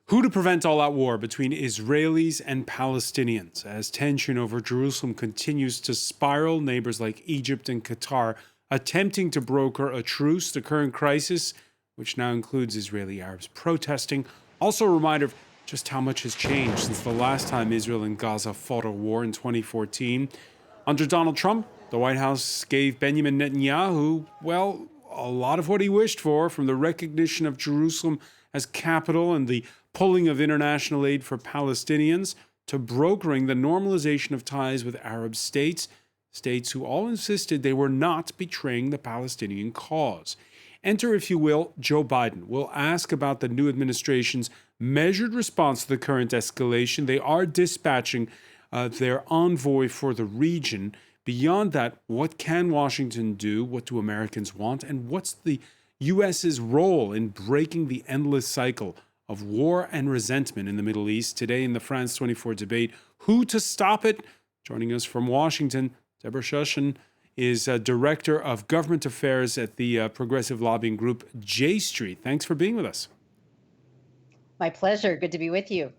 Who to prevent all-out war between Israelis and Palestinians? As tension over Jerusalem continues to spiral, neighbors like Egypt and Qatar attempting to broker a truce. The current crisis, which now includes Israeli Arabs protesting, also a reminder of just how much has changed since the last time Israel and Gaza fought a war in 2014. Under Donald Trump, the White House gave Benjamin Netanyahu, well, a lot of what he wished for, from the recognition of Jerusalem as capital and the pulling of international aid for Palestinians to brokering the normalization of ties with Arab states who all insisted they were not betraying the Palestinian cause. Enter, if you will, Joe Biden. We'll ask about the new administration's measured response to the current escalation. They are dispatching their envoy for the region. Beyond that, what can Washington do? What do Americans want? And what's the U.S.'s role in breaking the endless cycle of war and resentment in the Middle East? Today in the France 24 debate, who to stop it? Joining us from Washington, Deborah Shushan is Director of Government Affairs at the progressive lobbying group J Street. Thanks for being with us. My pleasure. Good to be with you.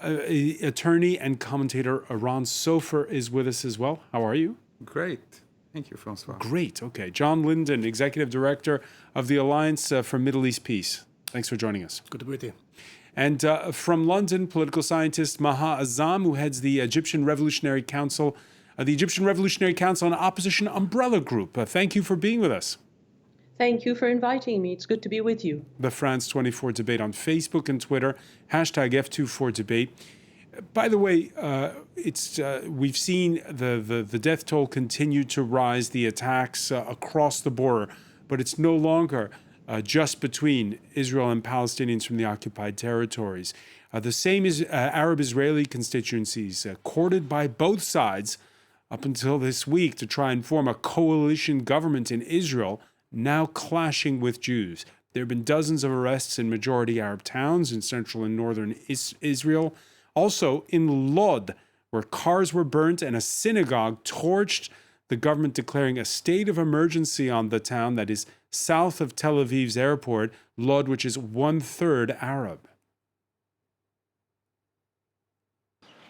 Attorney and commentator Ron Sofer is with us as well. How are you? Great. Thank you, Francois. Great. Okay. John Linden, Executive Director of the Alliance for Middle East Peace. Thanks for joining us. Good to be with you. And from London, political scientist Maha Azam, who heads the Egyptian Revolutionary Council and Opposition Umbrella Group. Thank you for being with us. Thank you for inviting me. It's good to be with you. The France 24 debate on Facebook and Twitter, hashtag F24debate. By the way, we've seen the death toll continue to rise, the attacks across the border, but it's no longer just between Israel and Palestinians from the occupied territories. The same is Arab-Israeli constituencies courted by both sides up until this week to try and form a coalition government in Israel, now clashing with Jews. There have been dozens of arrests in majority Arab towns in central and northern Israel. Also in Lod, where cars were burnt and a synagogue torched, the government declaring a state of emergency on the town that is south of Tel Aviv's airport, Lod, which is 1/3 Arab.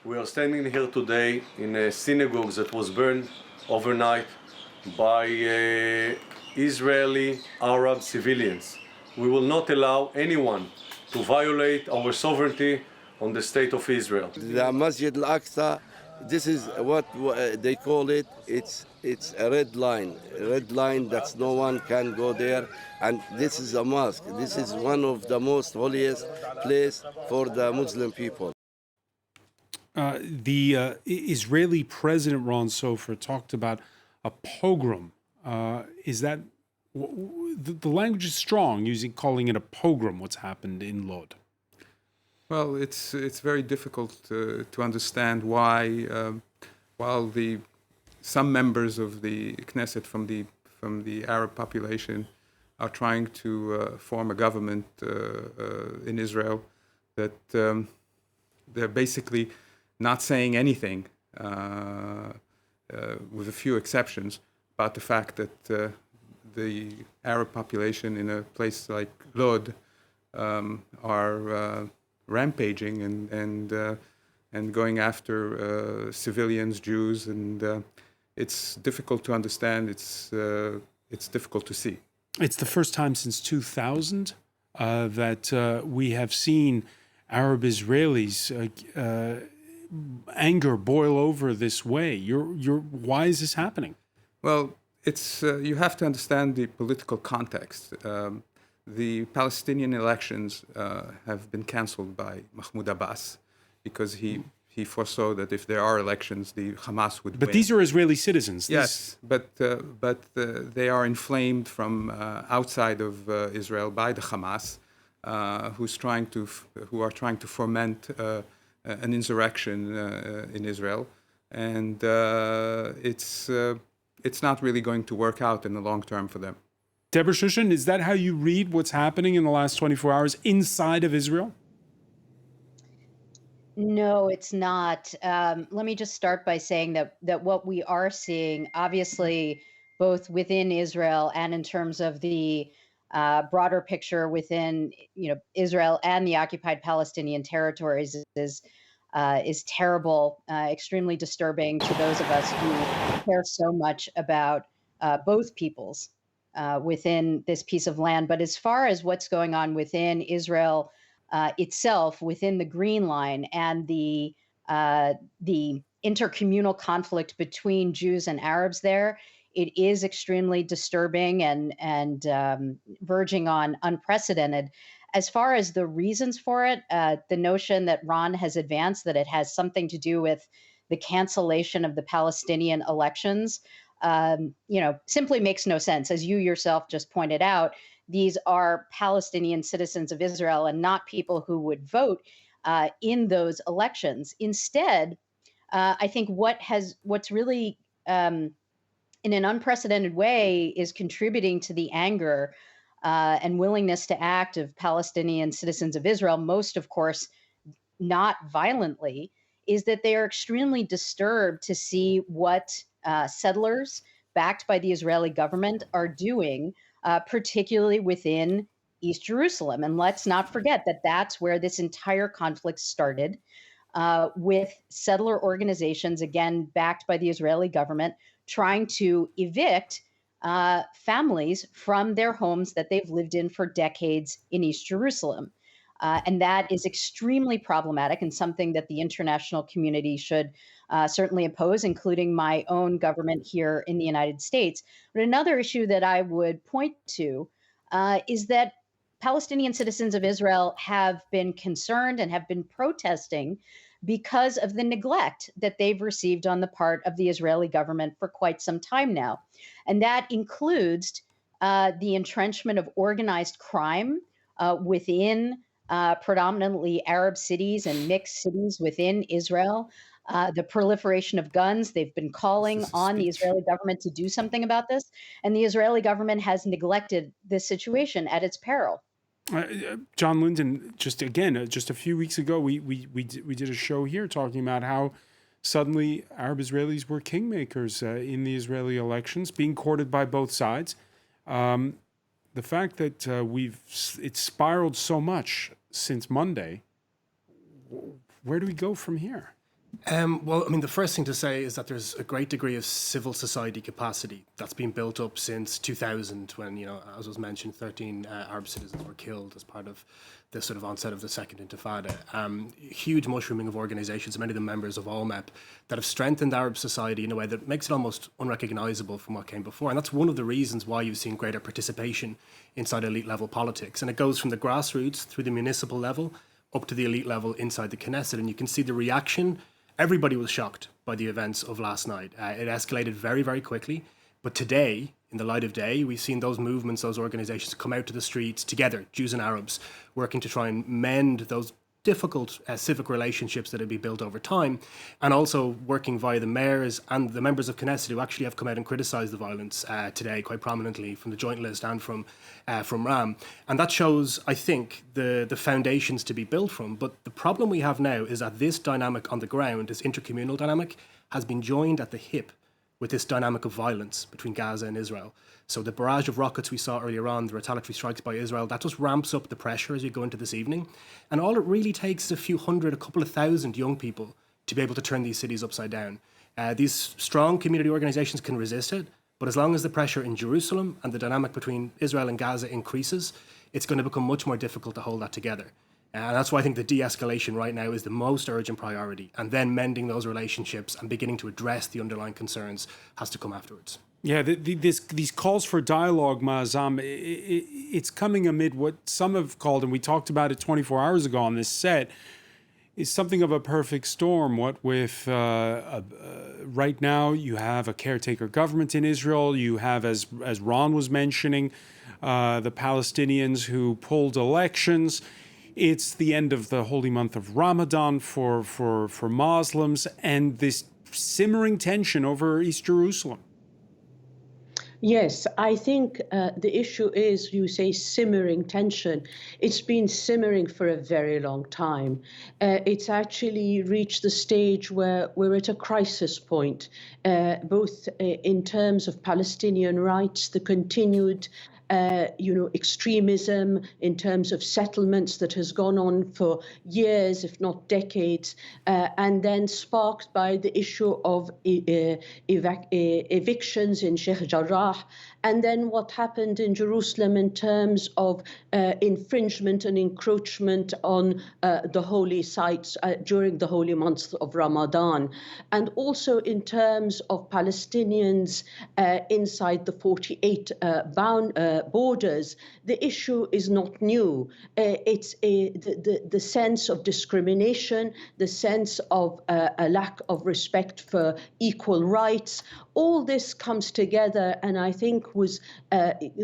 We are standing here today in a synagogue that was burned overnight by Israeli Arab civilians. We will not allow anyone to violate our sovereignty on the state of Israel. The Masjid al-Aqsa, this is what they call it. It's a red line that no one can go there. And this is a mosque. This is one of the most holiest place for the Muslim people. The Israeli President Ron Sofer talked about a pogrom. Is that the language is strong, calling it a pogrom? What's happened in Lod? Well, it's very difficult to understand why, while some members of the Knesset from the Arab population are trying to form a government in Israel, that they're basically not saying anything, with a few exceptions, about the fact that the Arab population in a place like Lod are rampaging and going after civilians, Jews, and it's difficult to understand. It's difficult to see. It's the first time since 2000 that we have seen Arab Israelis anger boil over this way. Why is this happening? Well, it's you have to understand the political context. The Palestinian elections have been canceled by Mahmoud Abbas because he foresaw that if there are elections, the Hamas would win. But these are Israeli citizens. Yes, but they are inflamed from outside of Israel by the Hamas, who are trying to foment an insurrection in Israel, and it's not really going to work out in the long term for them. Deborah Shushan, is that how you read what's happening in the last 24 hours inside of Israel? No, it's not. Let me just start by saying that what we are seeing, obviously, both within Israel and in terms of the broader picture within, Israel and the occupied Palestinian territories is terrible, extremely disturbing to those of us who care so much about both peoples within this piece of land. But as far as what's going on within Israel itself, within the Green Line, and the intercommunal conflict between Jews and Arabs there, it is extremely disturbing and verging on unprecedented. As far as the reasons for it, the notion that Ron has advanced that it has something to do with the cancellation of the Palestinian elections, simply makes no sense. As you yourself just pointed out, these are Palestinian citizens of Israel and not people who would vote in those elections. Instead, I think what's really in an unprecedented way is contributing to the anger and willingness to act of Palestinian citizens of Israel, most, of course, not violently, is that they are extremely disturbed to see what settlers backed by the Israeli government are doing, particularly within East Jerusalem. And let's not forget that that's where this entire conflict started, with settler organizations, again, backed by the Israeli government, trying to evict families from their homes that they've lived in for decades in East Jerusalem. And that is extremely problematic and something that the international community should certainly oppose, including my own government here in the United States. But another issue that I would point to is that Palestinian citizens of Israel have been concerned and have been protesting because of the neglect that they've received on the part of the Israeli government for quite some time now. And that includes the entrenchment of organized crime within predominantly Arab cities and mixed cities within Israel, the proliferation of guns. They've been calling on the Israeli government to do something about this, and the Israeli government has neglected this situation at its peril. John Linden, just a few weeks ago, we did a show here talking about how suddenly Arab Israelis were kingmakers in the Israeli elections, being courted by both sides. The fact that it's spiraled so much since Monday, where do we go from here? Well, I mean, the first thing to say is that there's a great degree of civil society capacity that's been built up since 2000 when, as was mentioned, 13 Arab citizens were killed as part of the sort of onset of the Second Intifada. Huge mushrooming of organizations, many of them members of OLMEP, that have strengthened Arab society in a way that makes it almost unrecognizable from what came before. And that's one of the reasons why you've seen greater participation inside elite level politics. And it goes from the grassroots through the municipal level up to the elite level inside the Knesset. And you can see the reaction. Everybody was shocked by the events of last night. It escalated very, very quickly. But today, in the light of day, we've seen those movements, those organizations come out to the streets together, Jews and Arabs, working to try and mend those difficult civic relationships that have been built over time, and also working via the mayors and the members of Knesset who actually have come out and criticized the violence today quite prominently from the joint list and from RAM. And that shows, I think, the foundations to be built from. But the problem we have now is that this dynamic on the ground, this intercommunal dynamic, has been joined at the hip with this dynamic of violence between Gaza and Israel. So the barrage of rockets we saw earlier on, the retaliatory strikes by Israel, that just ramps up the pressure as we go into this evening. And all it really takes is a few hundred, a couple of thousand young people to be able to turn these cities upside down. These strong community organizations can resist it, but as long as the pressure in Jerusalem and the dynamic between Israel and Gaza increases, it's going to become much more difficult to hold that together. And that's why I think the de-escalation right now is the most urgent priority. And then mending those relationships and beginning to address the underlying concerns has to come afterwards. Yeah, these calls for dialogue, Maazam, it's coming amid what some have called, and we talked about it 24 hours ago on this set, is something of a perfect storm. What with right now you have a caretaker government in Israel, you have, as Ron was mentioning, the Palestinians who pulled elections. It's the end of the holy month of Ramadan for Muslims, and this simmering tension over East Jerusalem. Yes, I think the issue is, you say, simmering tension. It's been simmering for a very long time. It's actually reached the stage where we're at a crisis point, both in terms of Palestinian rights, the continued extremism in terms of settlements that has gone on for years, if not decades, and then sparked by the issue of evictions in Sheikh Jarrah, and then what happened in Jerusalem in terms of infringement and encroachment on the holy sites during the holy months of Ramadan, and also in terms of Palestinians inside the 48 borders. The issue is not new. It's the sense of discrimination, the sense of a lack of respect for equal rights. All this comes together, and I think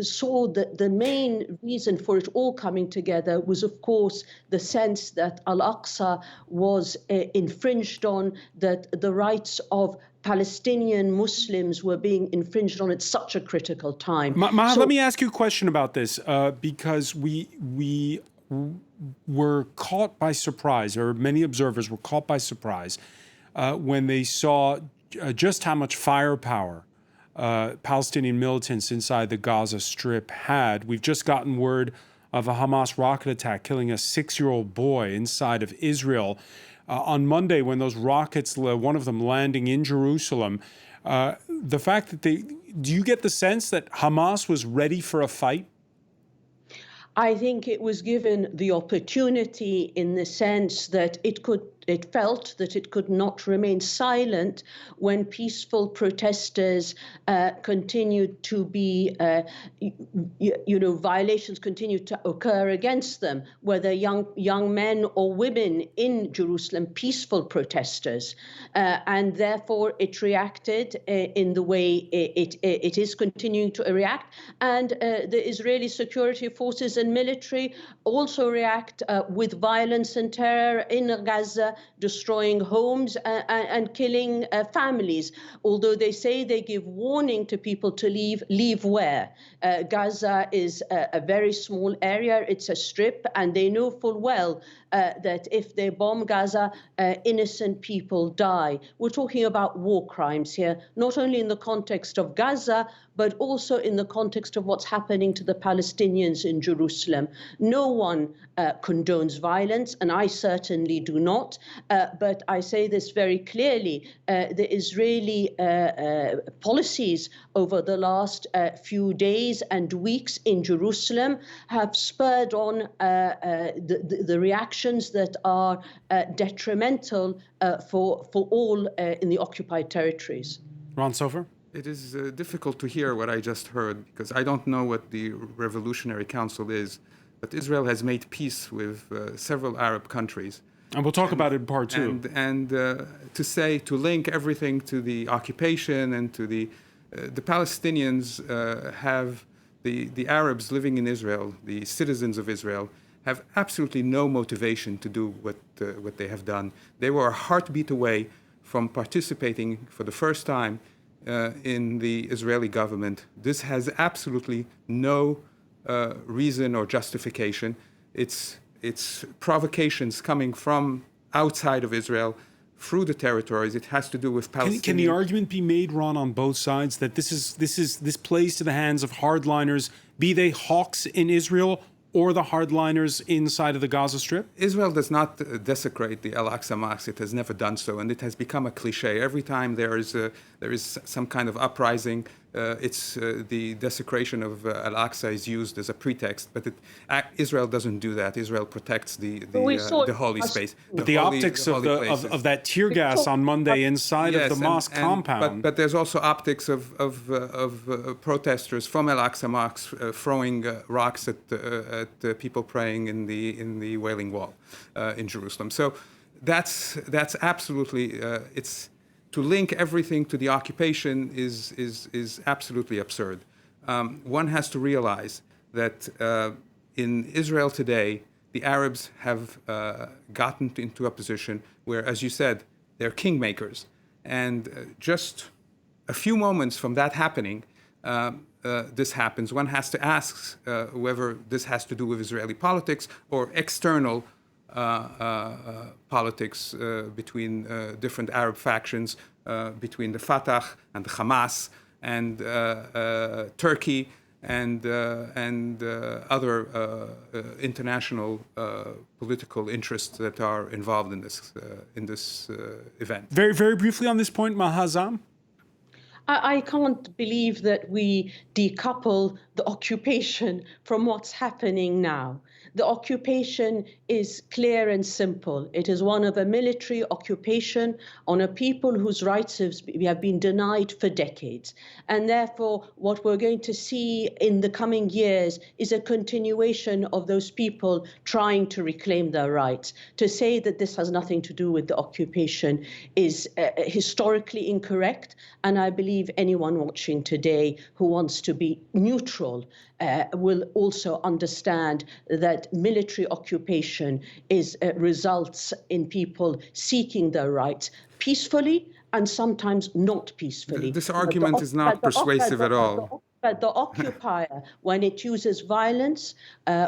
saw that the main reason for it all coming together was, of course, the sense that Al-Aqsa was infringed on, that the rights of Palestinian Muslims were being infringed on at such a critical time. Maha, let me ask you a question about this, because we were caught by surprise, or many observers were caught by surprise, when they saw just how much firepower Palestinian militants inside the Gaza Strip had. We've just gotten word of a Hamas rocket attack killing a 6-year-old boy inside of Israel. On Monday, when those rockets, one of them landing in Jerusalem, the fact that do you get the sense that Hamas was ready for a fight? I think it was given the opportunity in the sense that it felt that it could not remain silent when peaceful protesters continued to be, violations continued to occur against them, whether young men or women in Jerusalem, peaceful protesters. And therefore it reacted in the way it is continuing to react. And the Israeli security forces and military also react with violence and terror in Gaza, destroying homes and killing families. Although they say they give warning to people to leave where? Gaza is a very small area, it's a strip, and they know full well that if they bomb Gaza, innocent people die. We're talking about war crimes here, not only in the context of Gaza, but also in the context of what's happening to the Palestinians in Jerusalem. No one condones violence, and I certainly do not, but I say this very clearly. The Israeli policies over the last few days and weeks in Jerusalem have spurred on the reactions that are detrimental for all in the occupied territories. Ron Sofer? It is difficult to hear what I just heard, because I don't know what the Revolutionary Council is, but Israel has made peace with several Arab countries. And we'll talk about it in part two. And to link everything to the occupation and to the Palestinians have, the Arabs living in Israel, the citizens of Israel, have absolutely no motivation to do what they have done. They were a heartbeat away from participating for the first time in the Israeli government. This has absolutely no reason or justification. It's provocations coming from outside of Israel through the territories. It has to do with Palestinians. Can the argument be made, Ron, on both sides, that this plays to the hands of hardliners, be they hawks in Israel or the hardliners inside of the Gaza Strip? Israel does not desecrate the Al-Aqsa Mosque. It has never done so, and it has become a cliche. Every time there is some kind of uprising, the desecration of Al-Aqsa is used as a pretext. But Israel doesn't do that. Israel protects the holy space. But the optics of that tear gas on Monday inside of the mosque compound. But there's also optics of protesters from Al-Aqsa Mosque throwing rocks at people praying in the Wailing Wall in Jerusalem. So that's absolutely it's. To link everything to the occupation is absolutely absurd. One has to realize that in Israel today, the Arabs have gotten into a position where, as you said, they're kingmakers. And just a few moments from that happening, this happens. One has to ask whether this has to do with Israeli politics or external politics between different Arab factions, between the Fatah and the Hamas and Turkey and other international political interests that are involved in this event. Very, very briefly on this point, Mahazam. I can't believe that we decouple the occupation from what's happening now. The occupation is clear and simple. It is one of a military occupation on a people whose rights have been denied for decades. And therefore, what we're going to see in the coming years is a continuation of those people trying to reclaim their rights. To say that this has nothing to do with the occupation is historically incorrect, and I believe anyone watching today who wants to be neutral will also understand that military occupation results in people seeking their rights peacefully and sometimes not peacefully. This argument is not persuasive at all. But the occupier, when it uses violence,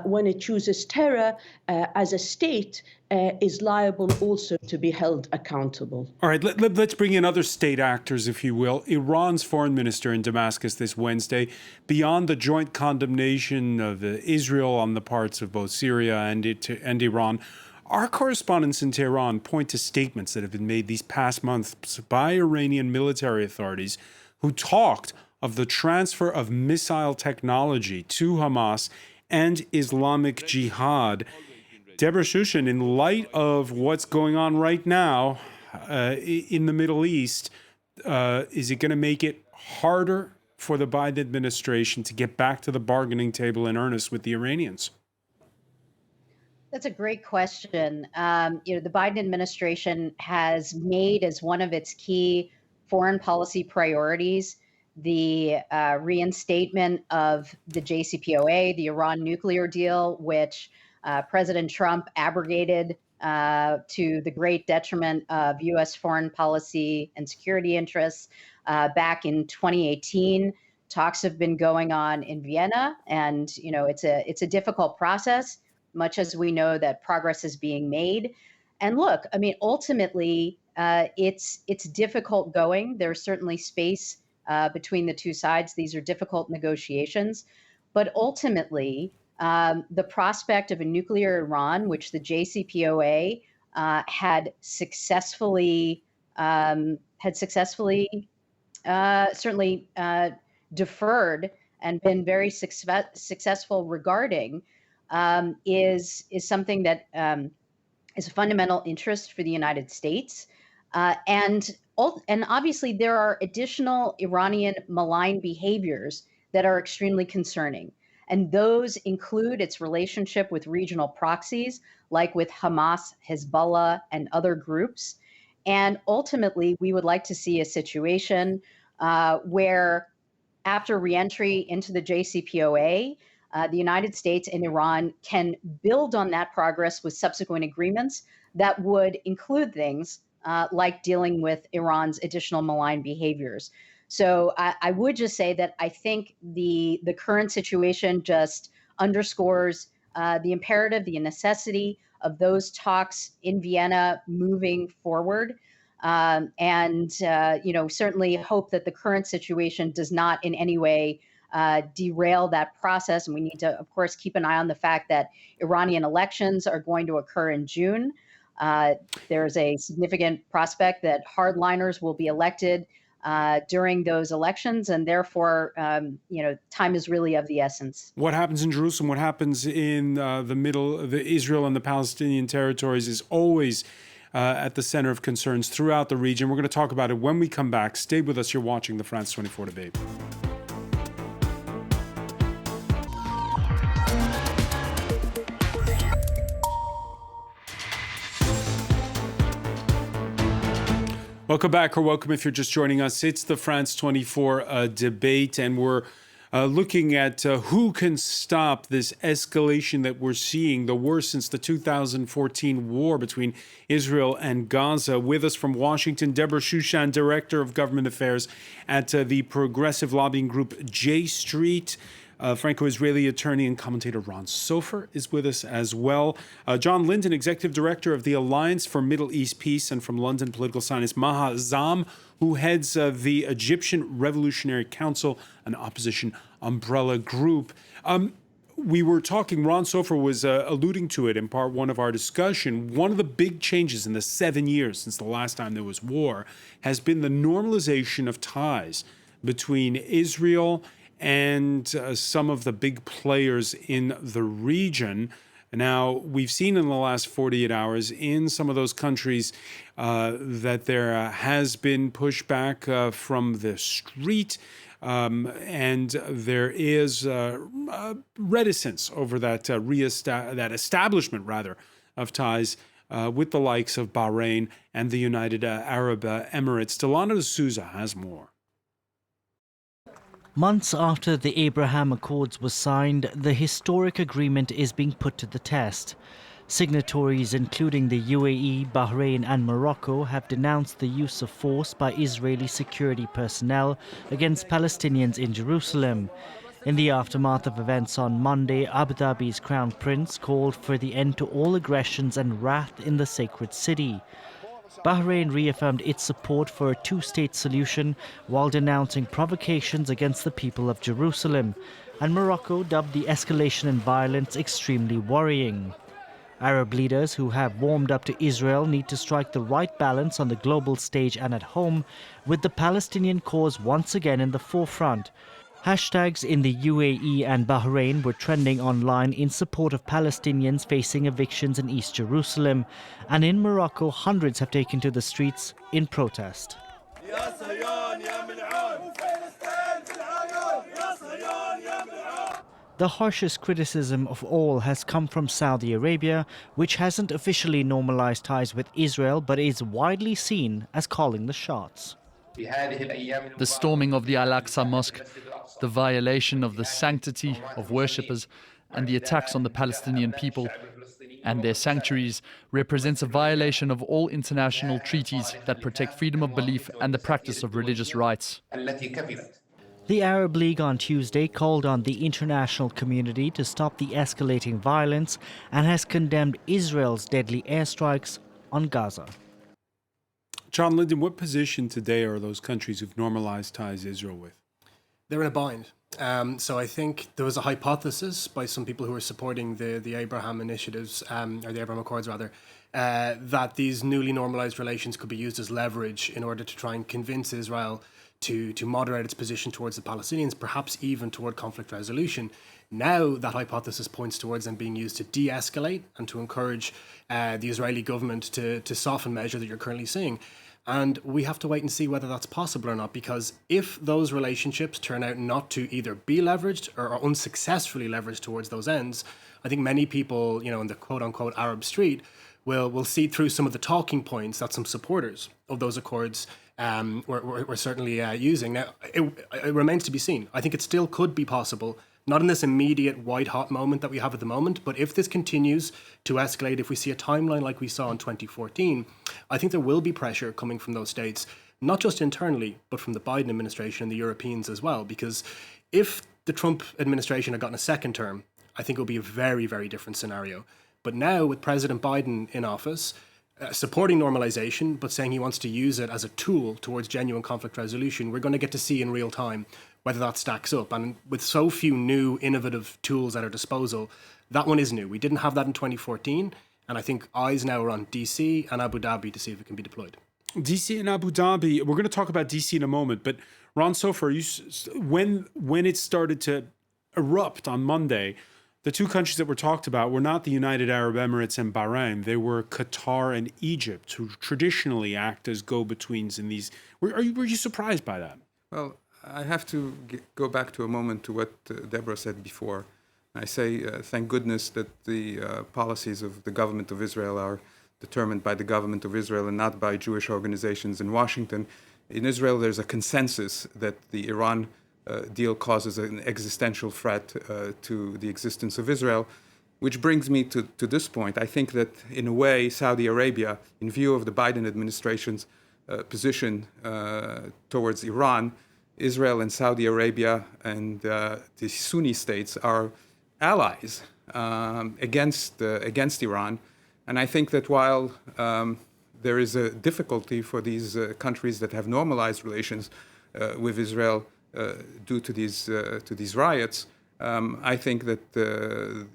when it uses terror as a state, is liable also to be held accountable. All right, let's bring in other state actors, if you will. Iran's foreign minister in Damascus this Wednesday, beyond the joint condemnation of Israel on the parts of both Syria and Iran, our correspondents in Tehran point to statements that have been made these past months by Iranian military authorities who talked of the transfer of missile technology to Hamas and Islamic Jihad. Deborah Shushan, in light of what's going on right now in the Middle East, is it going to make it harder for the Biden administration to get back to the bargaining table in earnest with the Iranians? That's a great question. The Biden administration has made as one of its key foreign policy priorities the reinstatement of the JCPOA, the Iran nuclear deal, which President Trump abrogated to the great detriment of U.S. foreign policy and security interests back in 2018. Talks have been going on in Vienna, and it's a difficult process, much as we know that progress is being made. And look, I mean, ultimately, it's difficult going. There's certainly space between the two sides. These are difficult negotiations, but ultimately, the prospect of a nuclear Iran, which the JCPOA had successfully certainly deferred and been very successful regarding, is something that is a fundamental interest for the United States. And obviously, there are additional Iranian malign behaviors that are extremely concerning. And those include its relationship with regional proxies, like with Hamas, Hezbollah, and other groups. And ultimately, we would like to see a situation where, after reentry into the JCPOA, the United States and Iran can build on that progress with subsequent agreements that would include things like dealing with Iran's additional malign behaviors. So I would just say that I think the current situation just underscores the imperative, the necessity of those talks in Vienna moving forward. Certainly hope that the current situation does not in any way derail that process. And we need to, of course, keep an eye on the fact that Iranian elections are going to occur in June. There's a significant prospect that hardliners will be elected during those elections, and therefore, time is really of the essence. What happens in Jerusalem, what happens in the Israel and the Palestinian territories is always at the center of concerns throughout the region. We're going to talk about it when we come back. Stay with us. You're watching the France 24 debate. Welcome back, or welcome if you're just joining us. It's the France 24 debate, and we're looking at who can stop this escalation that we're seeing, the worst since the 2014 war between Israel and Gaza. With us from Washington, Deborah Shushan, Director of Government Affairs at the progressive lobbying group J Street. Franco-Israeli attorney and commentator Ron Sofer is with us as well. John Linden, Executive Director of the Alliance for Middle East Peace, and from London, political scientist Maha Zam, who heads the Egyptian Revolutionary Council, an opposition umbrella group. We were talking, Ron Sofer was alluding to it in part one of our discussion. One of the big changes in the 7 years since the last time there was war has been the normalization of ties between Israel and some of the big players in the region. Now, we've seen in the last 48 hours in some of those countries that there has been pushback from the street. And there is reticence over that establishment, rather, of ties with the likes of Bahrain and the United Arab Emirates. Delano D'Souza has more. Months after the Abraham Accords were signed, the historic agreement is being put to the test. Signatories including the UAE, Bahrain and Morocco have denounced the use of force by Israeli security personnel against Palestinians in Jerusalem. In the aftermath of events on Monday, Abu Dhabi's Crown Prince called for the end to all aggressions and wrath in the sacred city. Bahrain reaffirmed its support for a two-state solution while denouncing provocations against the people of Jerusalem, and Morocco dubbed the escalation in violence extremely worrying. Arab leaders who have warmed up to Israel need to strike the right balance on the global stage and at home, with the Palestinian cause once again in the forefront. Hashtags in the UAE and Bahrain were trending online in support of Palestinians facing evictions in East Jerusalem, and in Morocco hundreds have taken to the streets in protest. The harshest criticism of all has come from Saudi Arabia, which hasn't officially normalized ties with Israel but is widely seen as calling the shots. The storming of the Al-Aqsa Mosque, the violation of the sanctity of worshippers, and the attacks on the Palestinian people and their sanctuaries represents a violation of all international treaties that protect freedom of belief and the practice of religious rights. The Arab League on Tuesday called on the international community to stop the escalating violence and has condemned Israel's deadly airstrikes on Gaza. John Linden, what position today are those countries who've normalized ties Israel with? They're in a bind. So I think there was a hypothesis by some people who were supporting the Abraham initiatives, or the Abraham Accords rather, that these newly normalized relations could be used as leverage in order to try and convince Israel to moderate its position towards the Palestinians, perhaps even toward conflict resolution. Now that hypothesis points towards them being used to de-escalate and to encourage the Israeli government to soften measures that you're currently seeing. And we have to wait and see whether that's possible or not, because if those relationships turn out not to either be leveraged or are unsuccessfully leveraged towards those ends, I think many people, in the quote-unquote Arab street will see through some of the talking points that some supporters of those accords were certainly using. Now, it remains to be seen. I think it still could be possible, not in this immediate white-hot moment that we have at the moment, but if this continues to escalate, if we see a timeline like we saw in 2014, I think there will be pressure coming from those states, not just internally, but from the Biden administration and the Europeans as well, because if the Trump administration had gotten a second term, I think it would be a very, very different scenario. But now, with President Biden in office, supporting normalization, but saying he wants to use it as a tool towards genuine conflict resolution, we're going to get to see in real time whether that stacks up. And with so few new innovative tools at our disposal, that one is new. We didn't have that in 2014, and I think eyes now are on DC and Abu Dhabi to see if it can be deployed. DC and Abu Dhabi, we're going to talk about DC in a moment, but Ron Sofer, when it started to erupt on Monday, the two countries that were talked about were not the United Arab Emirates and Bahrain. They were Qatar and Egypt, who traditionally act as go-betweens in these. Were you surprised by that? Well, I have to go back to a moment to what Deborah said before. I say, thank goodness that the policies of the government of Israel are determined by the government of Israel and not by Jewish organizations in Washington. In Israel, there's a consensus that the Iran deal causes an existential threat to the existence of Israel, which brings me to this point. I think that, in a way, Saudi Arabia, in view of the Biden administration's position towards Iran, Israel and Saudi Arabia and the Sunni states are allies against Iran. And I think that while there is a difficulty for these countries that have normalized relations with Israel due to these riots, I think that the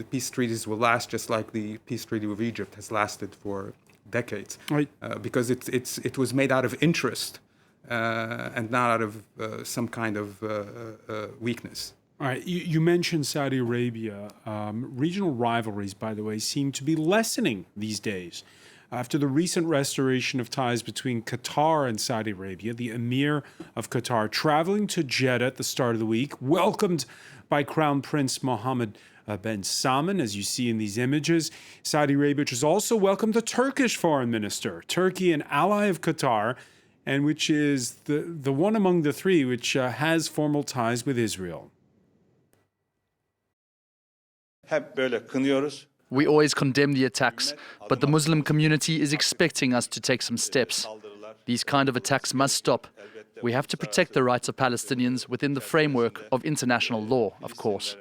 peace treaties will last just like the peace treaty with Egypt has lasted for decades, right? Because it was made out of interest and not out of some kind of weakness. All right, you mentioned Saudi Arabia. Regional rivalries, by the way, seem to be lessening these days. After the recent restoration of ties between Qatar and Saudi Arabia, the Emir of Qatar traveling to Jeddah at the start of the week, welcomed by Crown Prince Mohammed bin Salman, as you see in these images. Saudi Arabia, which has also welcomed the Turkish foreign minister, Turkey, an ally of Qatar, and which is the one among the three which has formal ties with Israel. We always condemn the attacks, but the Muslim community is expecting us to take some steps. These kind of attacks must stop. We have to protect the rights of Palestinians within the framework of international law, of course.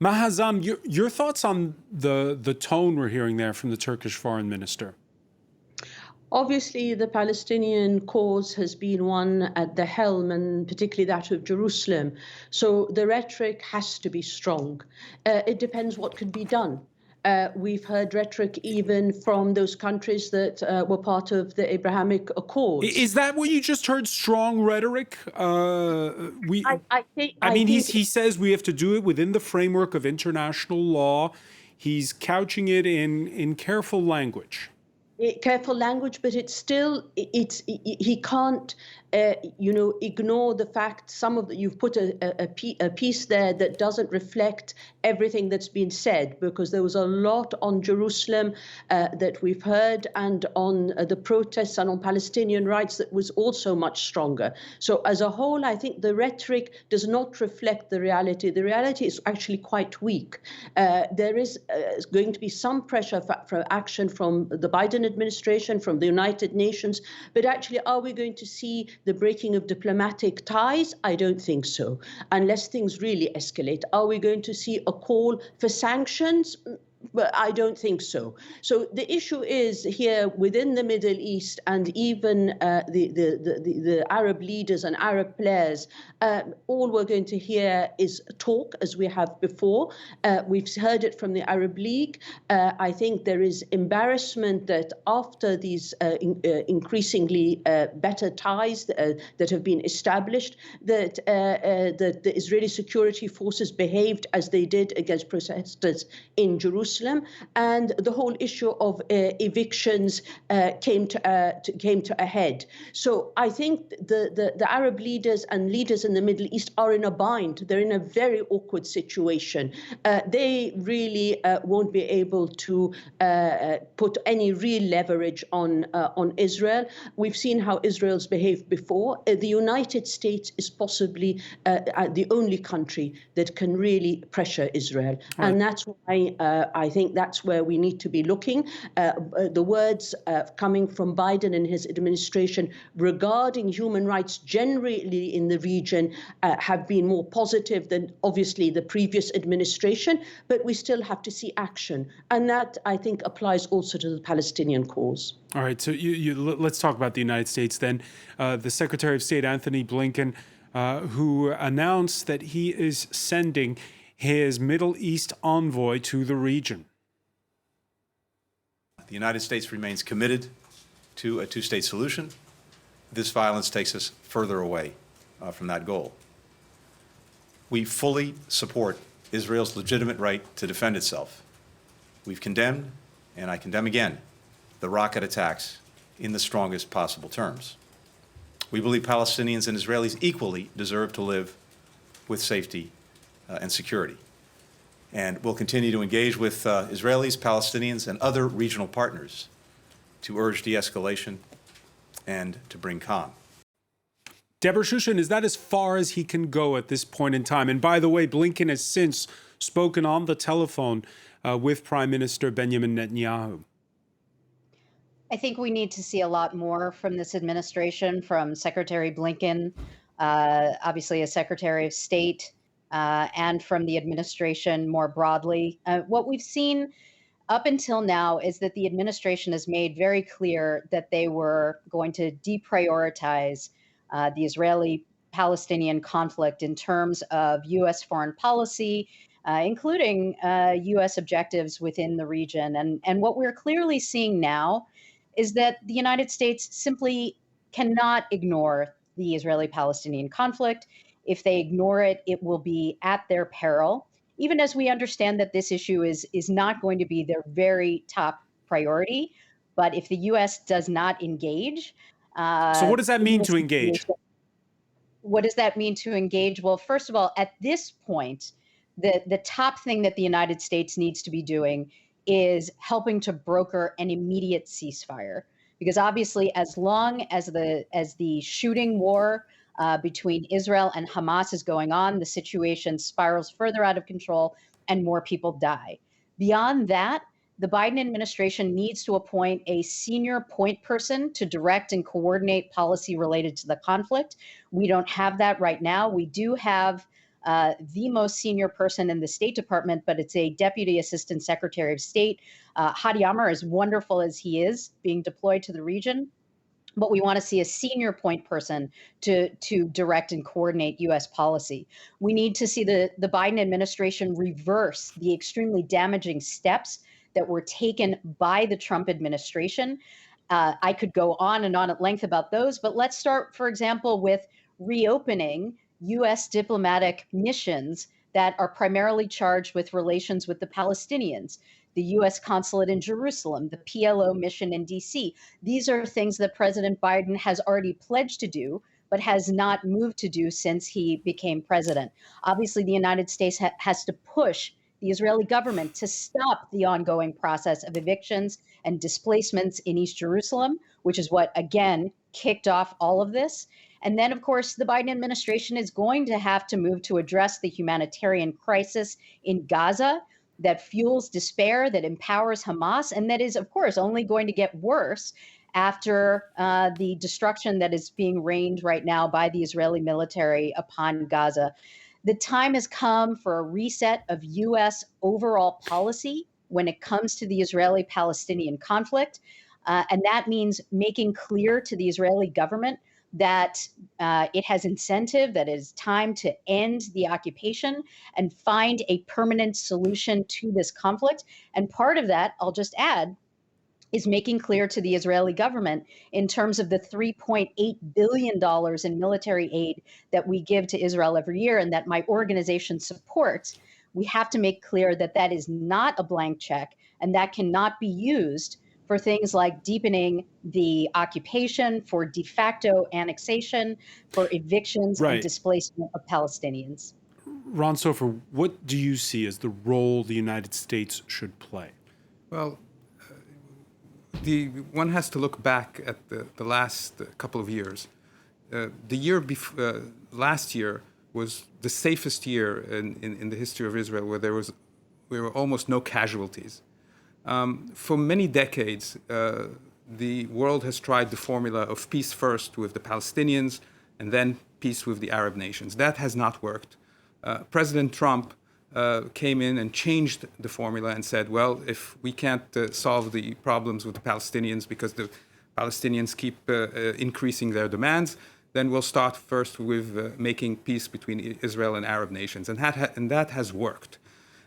Mahazam, your thoughts on the tone we're hearing there from the Turkish foreign minister? Obviously, the Palestinian cause has been one at the helm, and particularly that of Jerusalem. So the rhetoric has to be strong. It depends what can be done. We've heard rhetoric even from those countries that were part of the Abrahamic Accords. Is that what you just heard? Strong rhetoric? He says we have to do it within the framework of international law. He's couching it in careful language. Careful language, but it's still, he can't, ignore the fact you've put a piece there that doesn't reflect everything that's been said, because there was a lot on Jerusalem that we've heard, and on the protests and on Palestinian rights that was also much stronger. So as a whole, I think the rhetoric does not reflect the reality. The reality is actually quite weak. There is going to be some pressure for action from the Biden administration, from the United Nations, but actually, are we going to see the breaking of diplomatic ties? I don't think so, unless things really escalate. Are we going to see a call for sanctions? But I don't think so. So the issue is here within the Middle East, and even the Arab leaders and Arab players, all we're going to hear is talk, as we have before. We've heard it from the Arab League. I think there is embarrassment that after these increasingly better ties that have been established, that the Israeli security forces behaved as they did against protesters in Jerusalem. And the whole issue of evictions came to a head. So I think the Arab leaders and leaders in the Middle East are in a bind. They're in a very awkward situation. They really won't be able to put any real leverage on Israel. We've seen how Israel's behaved before. The United States is possibly the only country that can really pressure Israel. Right. And that's why I think that's where we need to be looking. The words coming from Biden and his administration regarding human rights generally in the region have been more positive than obviously the previous administration, but we still have to see action. And that, I think, applies also to the Palestinian cause. All right, so let's talk about the United States then. The Secretary of State, Anthony Blinken, who announced that he is sending his Middle East envoy to the region. The United States remains committed to a two-state solution. This violence takes us further away from that goal. We fully support Israel's legitimate right to defend itself. We've condemned, and I condemn again, the rocket attacks in the strongest possible terms. We believe Palestinians and Israelis equally deserve to live with safety and security. And we'll continue to engage with Israelis, Palestinians, and other regional partners to urge de-escalation and to bring calm. Deborah Shushan, is that as far as he can go at this point in time? And by the way, Blinken has since spoken on the telephone with Prime Minister Benjamin Netanyahu. I think we need to see a lot more from this administration, from Secretary Blinken, obviously as Secretary of State, and from the administration more broadly. What we've seen up until now is that the administration has made very clear that they were going to deprioritize the Israeli-Palestinian conflict in terms of U.S. foreign policy, including U.S. objectives within the region. And what we're clearly seeing now is that the United States simply cannot ignore the Israeli-Palestinian conflict. If they ignore it, it will be at their peril, even as we understand that this issue is not going to be their very top priority. But if the U.S. does not engage, So what does that in mean this to engage? situation, what does that mean to engage? Well, first of all, at this point, the top thing that the United States needs to be doing is helping to broker an immediate ceasefire. Because obviously, as long as the shooting war between Israel and Hamas is going on, the situation spirals further out of control and more people die. Beyond that, the Biden administration needs to appoint a senior point person to direct and coordinate policy related to the conflict. We don't have that right now. We do have the most senior person in the State Department, but it's a Deputy Assistant Secretary of State. Hadi Amr, as wonderful as he is, being deployed to the region, but we want to see a senior point person to direct and coordinate U.S. policy. We need to see the Biden administration reverse the extremely damaging steps that were taken by the Trump administration. I could go on and on at length about those, but let's start, for example, with reopening U.S. diplomatic missions that are primarily charged with relations with the Palestinians, the U.S. consulate in Jerusalem, the PLO mission in D.C. These are things that President Biden has already pledged to do, but has not moved to do since he became president. Obviously, the United States has to push the Israeli government to stop the ongoing process of evictions and displacements in East Jerusalem, which is what, again, kicked off all of this. And then, of course, the Biden administration is going to have to move to address the humanitarian crisis in Gaza that fuels despair, that empowers Hamas, and that is, of course, only going to get worse after the destruction that is being rained right now by the Israeli military upon Gaza. The time has come for a reset of U.S. overall policy when it comes to the Israeli-Palestinian conflict. And that means making clear to the Israeli government that it has incentive, that it is time to end the occupation and find a permanent solution to this conflict. And part of that, I'll just add, is making clear to the Israeli government in terms of the $3.8 billion in military aid that we give to Israel every year and that my organization supports. We have to make clear that that is not a blank check and that cannot be used for things like deepening the occupation, for de facto annexation, for evictions and displacement of Palestinians. Ron Sofer, what do you see as the role the United States should play? Well, one has to look back at the last couple of years. Last year was the safest year in the history of Israel, where there were almost no casualties. For many decades, the world has tried the formula of peace first with the Palestinians and then peace with the Arab nations. That has not worked. President Trump came in and changed the formula and said, well, if we can't solve the problems with the Palestinians because the Palestinians keep increasing their demands, then we'll start first with making peace between Israel and Arab nations. And that has worked.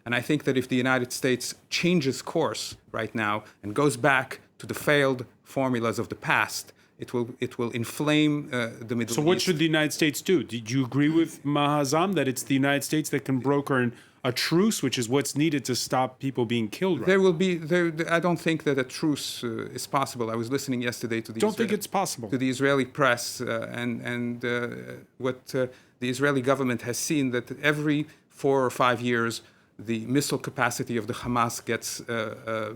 And I think that if the United States changes course right now and goes back to the failed formulas of the past, it will inflame the Middle East. So what should the United States do? Did you agree with Mahazam that it's the United States that can broker a truce, which is what's needed to stop people being killed? I don't think that a truce is possible. I was listening yesterday to the Israeli press, and what the Israeli government has seen, that every 4 or 5 years, the missile capacity of the Hamas gets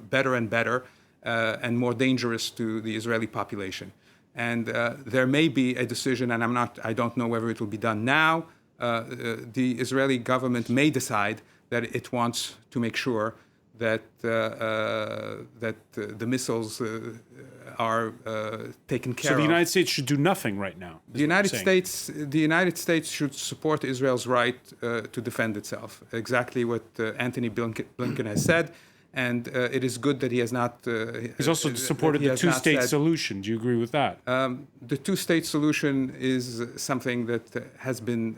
better and better and more dangerous to the Israeli population. And there may be a decision, and I don't know whether it will be done now. The Israeli government may decide that it wants to make sure that the missiles are taken care So of. the United States should do nothing right now. The United States should support Israel's right to defend itself. Exactly what Antony Blinken has said, and it is good that he has not. He's also supported the two-state solution. Do you agree with that? The two-state solution is something that has been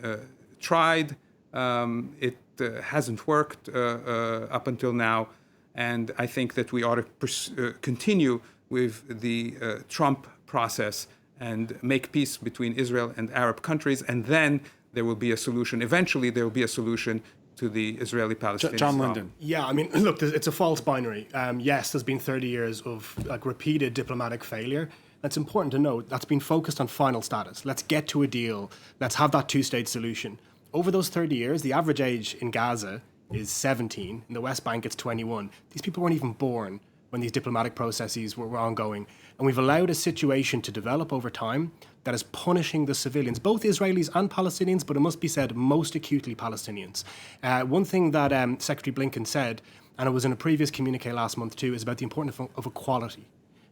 tried. It hasn't worked up until now, and I think that we ought to continue with the Trump process and make peace between Israel and Arab countries, and then there will be a solution. Eventually, there will be a solution to the Israeli-Palestinian John problem. Linden. Yeah, I mean, look, it's a false binary. Yes, there's been 30 years of repeated diplomatic failure. It's important to note that's been focused on final status. Let's get to a deal. Let's have that two-state solution. Over those 30 years, the average age in Gaza is 17. In the West Bank, it's 21. These people weren't even born when these diplomatic processes were ongoing. And we've allowed a situation to develop over time that is punishing the civilians, both Israelis and Palestinians, but it must be said, most acutely Palestinians. One thing that Secretary Blinken said, and it was in a previous communique last month too, is about the importance of equality.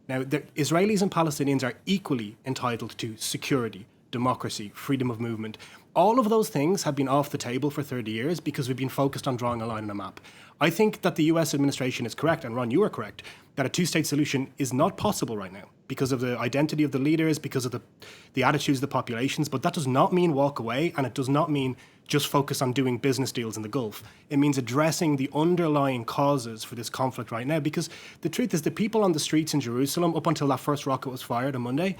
Now, the Israelis and Palestinians are equally entitled to security, democracy, freedom of movement. All of those things have been off the table for 30 years because we've been focused on drawing a line on a map. I think that the US administration is correct, and Ron, you are correct, that a two-state solution is not possible right now because of the identity of the leaders, because of the attitudes of the populations, but that does not mean walk away, and it does not mean just focus on doing business deals in the Gulf. It means addressing the underlying causes for this conflict right now, because the truth is the people on the streets in Jerusalem, up until that first rocket was fired on Monday,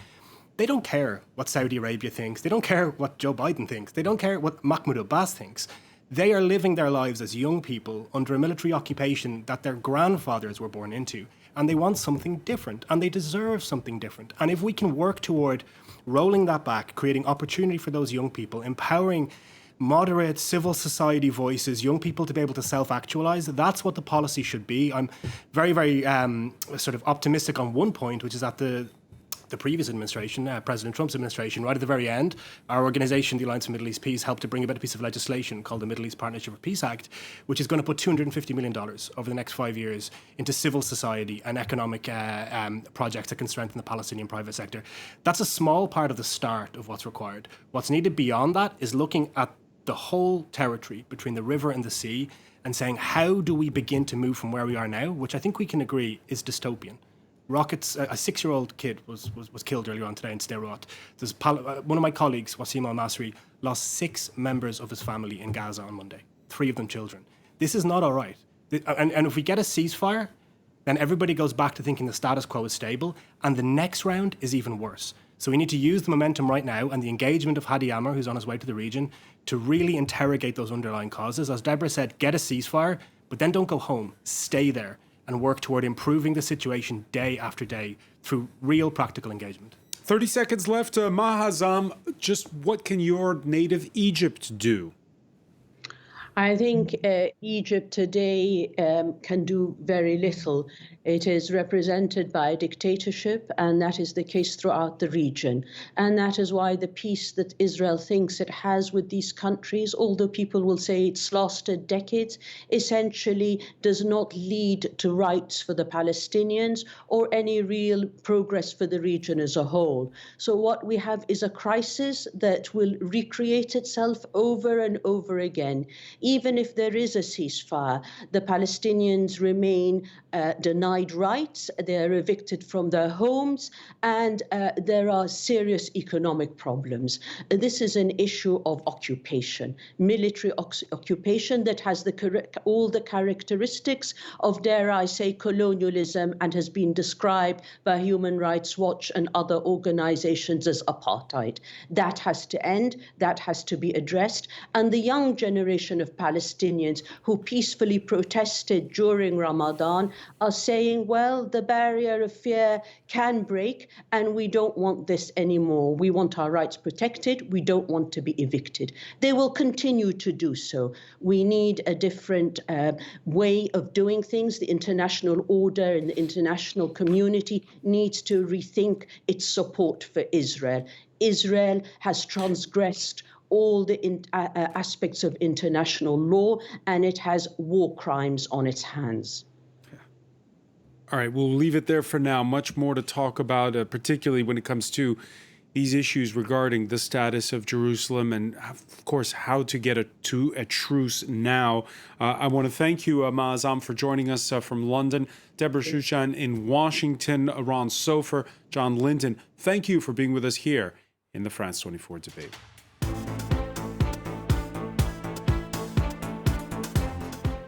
they don't care what Saudi Arabia thinks. They don't care what Joe Biden thinks. They don't care what Mahmoud Abbas thinks. They are living their lives as young people under a military occupation that their grandfathers were born into. And they want something different, and they deserve something different. And if we can work toward rolling that back, creating opportunity for those young people, empowering moderate civil society voices, young people to be able to self-actualize, that's what the policy should be. I'm very, very sort of optimistic on one point, which is that the previous administration, President Trump's administration, right at the very end, our organization, the Alliance for Middle East Peace, helped to bring about a piece of legislation called the Middle East Partnership for Peace Act, which is going to put $250 million over the next 5 years into civil society and economic projects that can strengthen the Palestinian private sector. That's a small part of the start of what's required. What's needed beyond that is looking at the whole territory between the river and the sea and saying, how do we begin to move from where we are now, which I think we can agree is dystopian. Rockets, a 6-year-old kid was killed earlier on today in Sderot. One of my colleagues, Wasim Al-Masri, lost 6 members of his family in Gaza on Monday, 3 of them children. This is not all right. And if we get a ceasefire, then everybody goes back to thinking the status quo is stable, and the next round is even worse. So we need to use the momentum right now and the engagement of Hadi Amr, who's on his way to the region, to really interrogate those underlying causes. As Deborah said, get a ceasefire, but then don't go home. Stay there and work toward improving the situation day after day through real practical engagement. 30 seconds left. Mahazam, just what can your native Egypt do? I think Egypt today can do very little. It is represented by a dictatorship, and that is the case throughout the region. And that is why the peace that Israel thinks it has with these countries, although people will say it's lasted decades, essentially does not lead to rights for the Palestinians or any real progress for the region as a whole. So what we have is a crisis that will recreate itself over and over again. Even if there is a ceasefire, the Palestinians remain denied rights, they're evicted from their homes, and there are serious economic problems. This is an issue of occupation, military occupation that has all the characteristics of, dare I say, colonialism, and has been described by Human Rights Watch and other organizations as apartheid. That has to end, that has to be addressed, and the young generation of Palestinians who peacefully protested during Ramadan are saying, well, the barrier of fear can break, and we don't want this anymore. We want our rights protected. We don't want to be evicted. They will continue to do so. We need a different way of doing things. The international order and the international community needs to rethink its support for Israel. Israel has transgressed all the aspects of international law, and it has war crimes on its hands. All right, we'll leave it there for now. Much more to talk about, particularly when it comes to these issues regarding the status of Jerusalem and, of course, how to get to a truce now. I want to thank you, Maazam, for joining us from London, Deborah Shushan in Washington, Ron Sofer, John Linton. Thank you for being with us here in the France 24 debate.